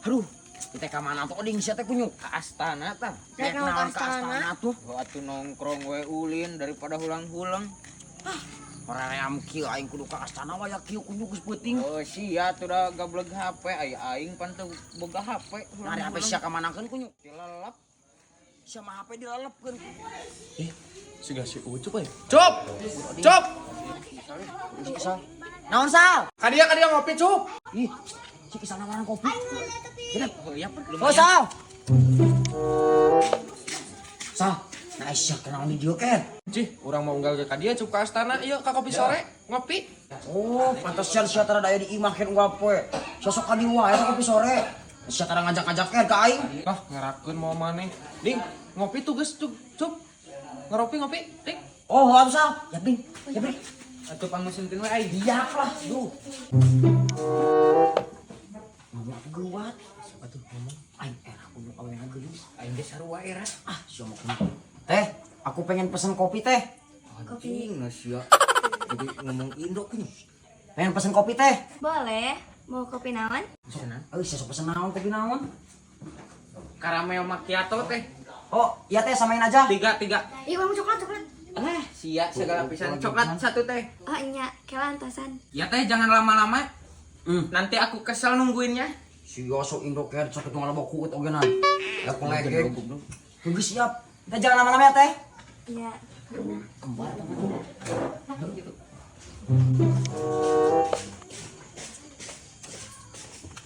Aduh, kita ke mana tuh oding sia teh kunyuk Ke astana tah. rek naon ke astana tuh. Atuh nongkrong we ulin daripada hulang-hulang. Hoream kieu aing kudu ka astana we kieu kunyuk geus peuting. Oh sia tuh da gableg HP aing pan teu boga HP. Ari HP sia ka manakeun kunyuk. Dilelep. Sia mah HP dilelepkeun. Siga si Ucup we. Cup. Cup. Si Isal. Naon Sal? Kadia ngopi, Cup. Ih, si Isal nawaran kopi. Bener. Oh iya pan. Oh Sal. Sal, nah isya kenal di dieu ken. Cih, urang mau unggal ke kadia Cup ka astana ieu ka kopi sore ngopi. Oh, pantesan sia tara daya di imah ken unggal poe. Sosok ka di wae kopi sore. Sia tara ngajak-ngajak ken ka aing. Lah, ngarakeun mau maneh. Ding, ngopi tuh geus Cup. Ngeropi ngopi, Ding. Oh, hap Sal. Ya Bing. Ya Bing. Atuh pangusinkeun we aing. Iya lah, duh. Ngomong aku geuat. Siapa tuh ngomong? Aing era kunyuk awean geus. Aing ge sarua era. Ah, sia mau kunyuk. Teh, aku pengen pesen kopi teh. Anjing nah sia. Jadi ngomong Indo kunyuk. Pengen pesen kopi teh. Boleh. Mau kopi naon? Sana. Sia sok pesen naon kopi naon? Karamel macchiato teh. Oh, iya teh samain aja. Tiga. Iya, mau coklat. Sia segala pisan coklat satu teh. Oh, iya, kelantasan. Ya teh jangan lama-lama. Hmm. Nanti aku kesel nungguinnya. Sia sok Indo ken sakit ngalabok kuut ogenan. Ya kolege. Geus siap. Kita jangan lama-lama ya teh. Iya. Kembar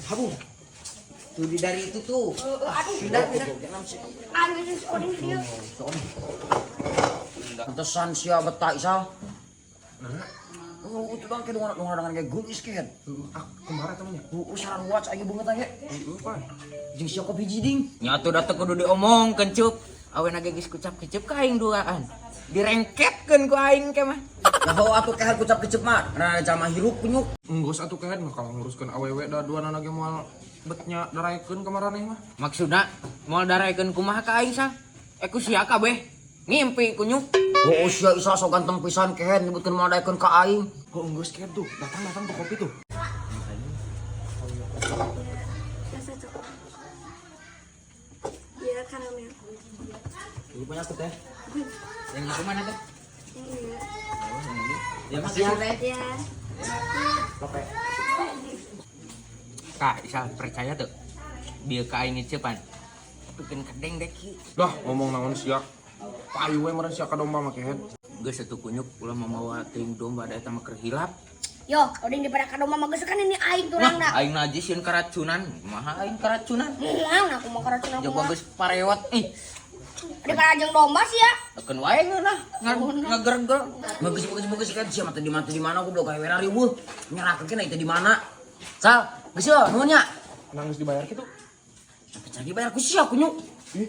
Habu. Tuh dari itu tuh. Pindah. Aduh, ini oding dia. Pantesan sia betah Isal. Oh, itu dong kayak dengan kayak gulis kan. Kumaha temennya? Usaran watch aja banget aja. Jeung sia kopi jiding. Nyatu dah teu kudu diomongkeun Cup. Aweuna ge geus kucap kecep ka aing duaan. Direngketkeun ku aing ke mah. Nah, atuh keher kucap kecep mah. Nah, jalma hirup kunyuk. Enggeus atuh kehead mah kalau nguruskeun awewe da duana ge moal betnya daraekeun ka maraneh mah. Maksudna moal daraekeun kumaha ka aing sa? Ku sia kabeh. Ngimpi kunyuk. Oh, sia Isal sok ganteng pisan keher nyebutkeun moal daekeun ka aing. Kok enggeus kehead tuh. Datang tuh kopi tuh. Rasa coklat. Iya, karamel. Ini banyak tuh teh. Yang itu mana teh? Yang ini. Ya makasih teh. Iya. Kopi. Kak, Isal percaya tuh. Dia ka aing ngecepan. Bikin kedeng deh kieu. Dah ngomong naon sia. Payu we meureun sia ka domba mah kehead. Geus atuh kunyuk ulah mamawa teuing domba da eta mah keur hilap. Yo, oding daripada kadoma mah geus kan ini aing turang da. Aing najis sieun karacunan. Kumaha aing karacunan? Mual aku mah karacunan aku Coba mah. geus parewat. Daripada jeung domba sih ya. Tekan wae ngeunah. Ngagerger. Bagus kan sia mah teh di mana goblok kayak wera riweuh. Nyerahkeun itu di mana? Sal, geus yo nuhun nya. Nangis dibayar kitu. Tapi bayar ku sia kunyuk. Ih,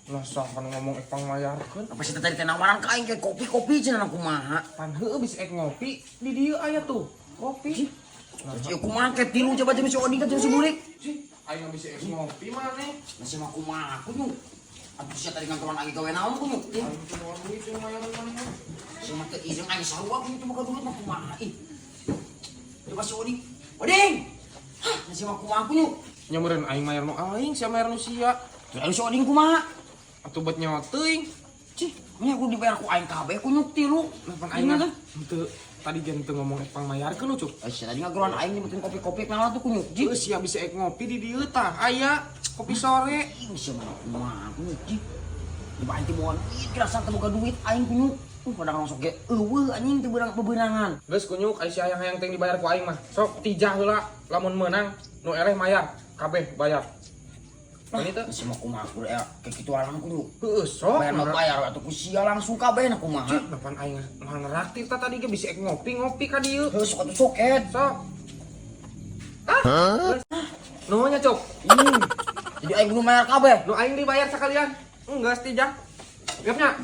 lah sahan ngomong pang mayarkeun. Apa sih tadi teh nawaran ka aing kayak kopi cenah kumaha. Pan heueuh bisa ngopi di dieu aya tuh. Kopi. Ya kumaha ke tilu coba jeung si Oding kan jeung si Bulik. Cih, aing bisa ngopi maneh. Masih mah kumaha kunyuk. Atuh sia tadi ngantoran lagi gawe naon kunyuk. Aing teu moal duit jeung mayaran maneh. Sia mah teu izin aing sarua kunyuk teu boga duit mah kumaha ih. Coba si Oding. Oding. Masih mah kumaha kunyuk. Nya meureun aing mayar nu aing, sia mayar nu sia. Terus si Oding kumaha? Atuh bet nyawa teuing. Cih, nya kudu dibayar ku aing kabeh kunyuk tilu. Lapan aing mah teu tadi gen teu ngomong pang mayarkeun Ucup. Sia tadi ngaguran aing nyebutin kopi-kopi kenal tuh kunyuk. Ji. Sia bisa ngopi di dieu tah. Aya kopi sore. Ih, sia mah kumaha kunyuk. Ji. Di banti moal duit kira teu boga duit aing kunyuk. Pada langsung ge eueuh anjing teu beberangan. Geus kunyuk ai sia hayang teh dibayar ku aing mah. Sok tijah heula lamun meunang nu eleh mayar kabeh bayar. Ini tuh Sia mah kumaha kudu aya kayak kitu alang kunyuk. heueuh sok. Bayar mah bayar atuh ku sia langsung kabeh na kumaha. Cih, lapan aing mah neraktif tah tadi ge bisa ngopi ka dieu. Terus sok atuh soket. Sok. Nuhun nya Cuk. Jadi aing kudu bayar kabeh. Nu aing dibayar sakalian. Enggeus tijah. Gapnya.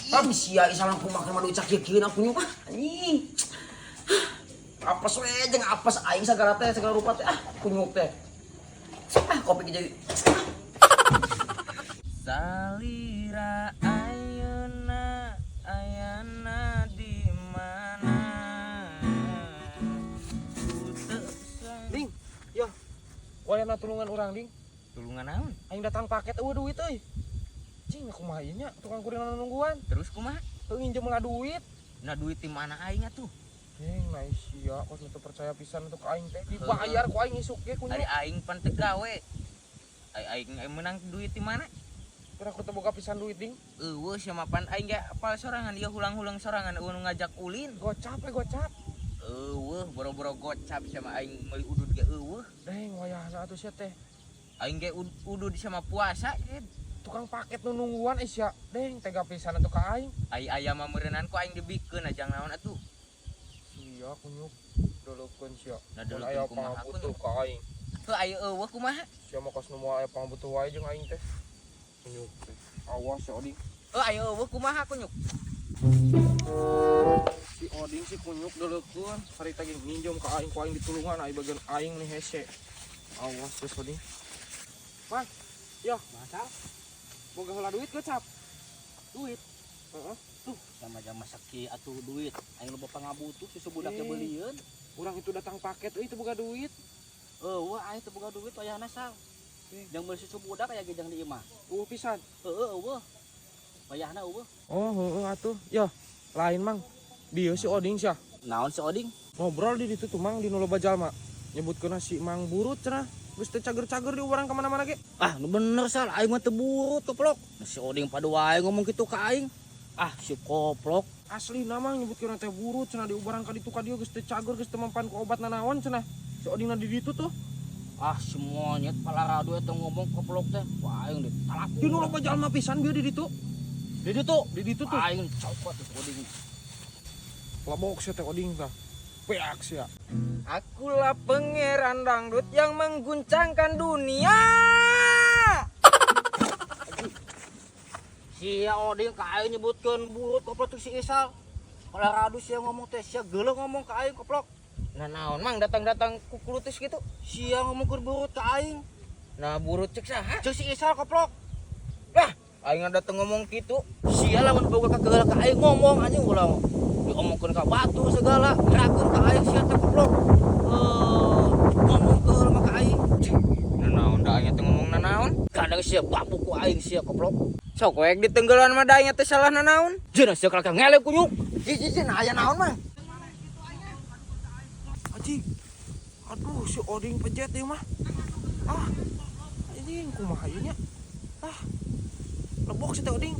Tapi sia isa lang kumaha mah duit sakieun aku kunyuk. Anjing. Apes we jeung apes aing sagala teh segala rupa teh kunyuk teh. Kopi jadi. Salira ayeuna ayana di mana? Ding. Yo. Wayana tulungan urang ding. Tulungan naon? Aing datang paket eueuh duit euy. Cing aku mah ieu nya tukang kurir nungguan. Terus kumaha? Teu nginjem lah duit. Nah duit di mana aing atuh? Nice sia kos nu teu percaya pisan untuk aing teh. Dibayar ku aing isuk ge kunyuk. Ari aing pan teu gawe. Aing menang duit di mana? Kira aku teu boga pisan duit ding. Eueuh sia mah pan aing ge apal sorangan ieu hulang-hulang sorangan eueuh nu ngajak ulin. Gocap gocap. Eueuh boro-boro gocap sama aing meuli udud ge eueuh. Deng wayahna atuh sia teh. Aing ge udud sama puasa kan. Tukang paket nu nungguan sia. Deng tega pisan atuh ka aing. Ai aya mah meureunnan ku aing dibikeun ajang naon atuh. Sia kunyuk. Deuleupkeun sia. Nah, Mun deuleupkeun aya kumaha pangabutuh kunyuk? ka aing. Heuh aya eueuh kumaha? Sia mah kos nu moal aya pangabutuh wae jeung aing teh. Kunyuk teh. Awas si Oding. Heuh aya eueuh kumaha kunyuk? Si Oding si kunyuk deuleupkeun harita ge minjem ka aing ku aing ditulungan ai bagian aing nih hese. Awas geus Oding. Mas, ya, Masa? boga heula duit gocap. Duit. Heeh. Tuh, sama-sama sakit atuh duit. Aing loba pangabutuh si budaknya Eh. beulieun. Urang itu datang paket euy teu boga duit. Wah, aing teu boga duit wayahna sal. Jang beul susu budak aya ge jang di imah. Pisan. Eueuh. Wayahna eueuh. Oh, heeh atuh. Ya, lain mang. Dieu si Oding sia. Naon si Oding? Ngobrol di ditu tuh mang di nu loba jalma. Nyebutkeun si Mang Burut cenah. Geus teu cager-cager di urang ka mana-mana ge. Ah, nu bener sal, aing mah teu burut goblok. Si Oding padu wae ngomong kitu ka aing. Ah, si goblok. Asli namang nyebutkeun teh burut cenah di ubaran ka ditu ka dieu geus teu cager geus teu mempan ku obat nanaon cenah. Si Oding di ditu tuh. Ah, si monyet palarado eta ngomong goblok teh. Wah, aing ditalak. Di nu loba jalma pisan bieu di ditu. Di ditu. Di ditu tuh. Aing copot tuh Oding. Labok sia teh Oding tah. Peak sia. Akulah pangeran dangdut yang mengguncangkan dunia. Sia Oding ka aing nyebutkeun burut goblok tuh si Isal. Palarado sia ngomong teh, sia geuleuh ngomong ka aing goblok. Nah naon mang datang-datang ku kulutus gitu. Sia ngomongkeun burut ka aing. Nah burut cek saha? Cek si Isal goblok. Lah aing datang ngomong gitu. Sia lamun boga ka geuleuh ka aing ngomong anjing ulah diomongkeun ka batu segala, gerakeun ka aing sia teh goblok. Ngomong geuleuh mah ka aing. Nah naon da aing teh ngomong nanaon? Kadang sia babu ku aing sia goblok. Sok week ditenggelan mah da aing teh salah nanaon? Jeuna sia kalak ngelek kunyuk. Jijijin aya naon mang? Anjing. Aduh si Oding pejet ieu mah. Ah. Anjing kumaha ieu nya? Ah. Lebok si teh Oding.